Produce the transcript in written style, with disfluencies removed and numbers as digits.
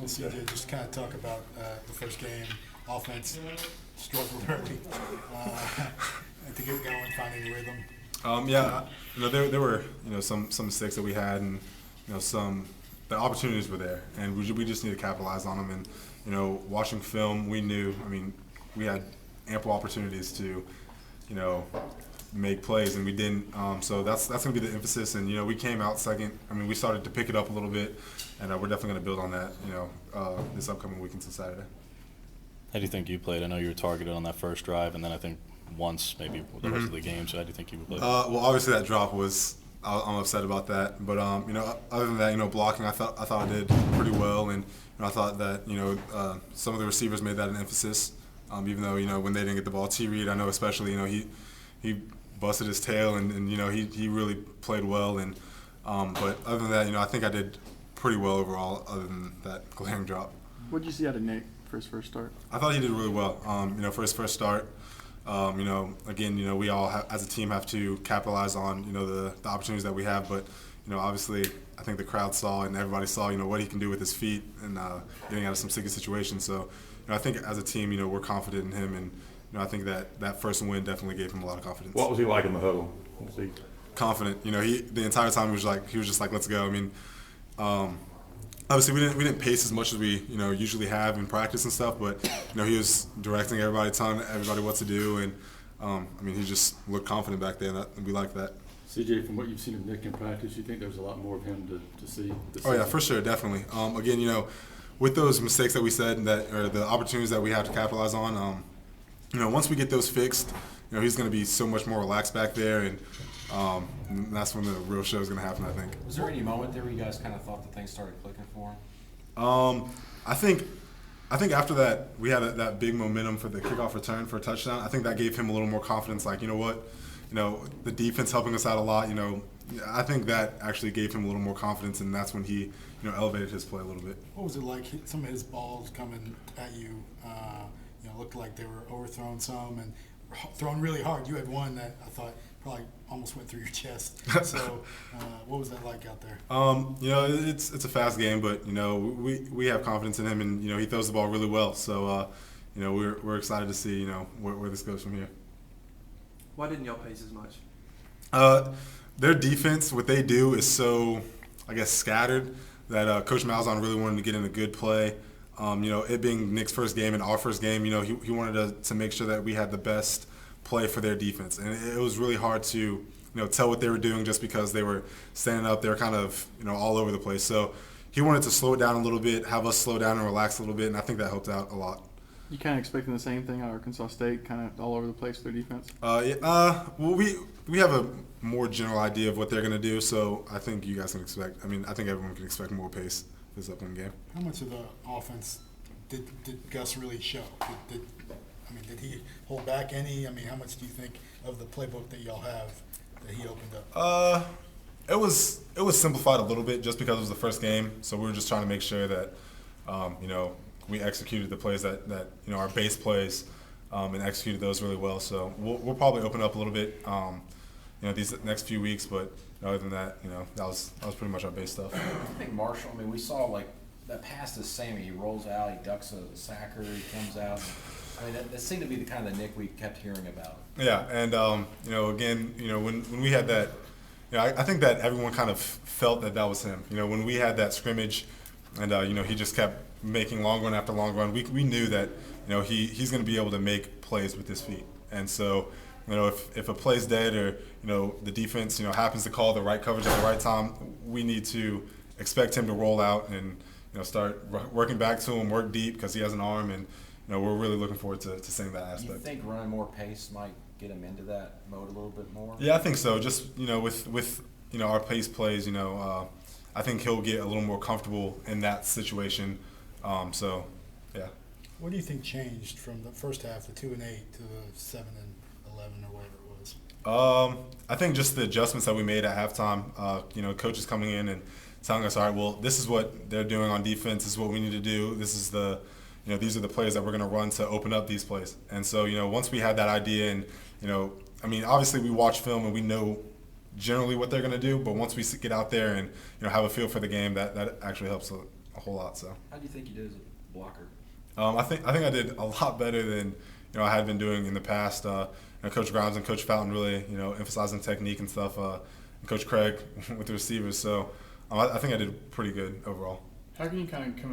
Well, CJ, just kind of talk about the first game. Offense struggled early to get going, finding a rhythm. Yeah, there were some mistakes that we had, and the opportunities were there, and we just need to capitalize on them. And watching film, we knew. I mean, we had ample opportunities to make plays, and we didn't. So that's going to be the emphasis. And we came out second. I mean, we started to pick it up a little bit, and we're definitely going to build on that. This upcoming weekend to Saturday. How do you think you played? I know you were targeted on that first drive, and then I think once maybe the rest of the game. So how do you think you played? Well, obviously that drop was. I'm upset about that, but other than that, blocking, I thought I did pretty well, and I thought that some of the receivers made that an emphasis. Even though when they didn't get the ball, Reed, I know especially he busted his tail, and he really played well, and but other than that, I think I did pretty well overall. Other than that glaring drop. What did you see out of Nick for his first start? I thought he did really well. For his first start. Again, we all as a team have to capitalize on, the opportunities that we have. But, obviously, I think the crowd saw and everybody saw, what he can do with his feet and getting out of some sticky situations. So, I think as a team, we're confident in him. And, I think that first win definitely gave him a lot of confidence. What was he like in the huddle? Confident. The entire time he was just like, let's go. I mean, obviously, we didn't pace as much as we usually have in practice and stuff, but he was directing everybody, telling everybody what to do, and he just looked confident back there, and we like that. CJ, from what you've seen of Nick in practice, you think there's a lot more of him to see? Oh yeah, for sure, definitely. Again, with those mistakes that we said or the opportunities that we have to capitalize on, once we get those fixed, he's going to be so much more relaxed back there, and that's when the real show is going to happen, I think. Was there any moment there where you guys kind of thought that things started clicking for him? I think after that we had that big momentum for the kickoff return for a touchdown. I think that gave him a little more confidence. Like, the defense helping us out a lot. I think that actually gave him a little more confidence, and that's when he elevated his play a little bit. What was it like? Some of his balls coming at you, looked like they were overthrown some and thrown really hard. You had one that I thought probably almost went through your chest. So, what was that like out there? It's a fast game, but we have confidence in him, and he throws the ball really well. So, we're excited to see where this goes from here. Why didn't y'all pace as much? Their defense, what they do is so, I guess, scattered that Coach Malzahn really wanted to get in a good play. It being Nick's first game and our first game, he wanted to make sure that we had the best play for their defense, and it was really hard to tell what they were doing just because they were standing up there kind of all over the place. So he wanted to slow it down a little bit, have us slow down and relax a little bit, and I think that helped out a lot. You kind of expecting the same thing out of Arkansas State, kind of all over the place with their defense? Well, we have a more general idea of what they're going to do, so I think you guys can expect. I think everyone can expect more pace this upcoming game. How much of the offense did Gus really show? Did he hold back any? How much do you think of the playbook that y'all have that he opened up? It was simplified a little bit just because it was the first game, so we were just trying to make sure that we executed the plays that our base plays and executed those really well. So we'll probably open up a little bit these next few weeks, but other than that, that was pretty much our base stuff. I think Marshall. We saw like that pass to Sammy. He rolls out, he ducks a sacker, he comes out. That seemed to be the kind of the Nick we kept hearing about. Yeah, and again, when we had that, I think that everyone kind of felt that was him. When we had that scrimmage, and he just kept making long run after long run. We knew that he's going to be able to make plays with his feet, and so if a play's dead or the defense happens to call the right coverage at the right time, we need to expect him to roll out and start working back to him, work deep because he has an arm, and we're really looking forward to seeing that aspect. Do you think running more pace might get him into that mode a little bit more? Yeah, I think so. Just with our pace plays, I think he'll get a little more comfortable in that situation. So, yeah. What do you think changed from the first half, the 2-8, to the 7-11 or whatever it was? I think just the adjustments that we made at halftime. Coaches coming in and telling us, all right, well, this is what they're doing on defense. This is what we need to do. This is these are the plays that we're going to run to open up these plays. And so, once we had that idea, and obviously we watch film and we know generally what they're going to do, but once we get out there and have a feel for the game, that actually helps a whole lot. So How do you think you did as a blocker? I think I did a lot better than I had been doing in the past. Coach Grimes and Coach Fountain really emphasizing technique and stuff, and Coach Craig with the receivers. So I think I did pretty good overall. How can you kind of come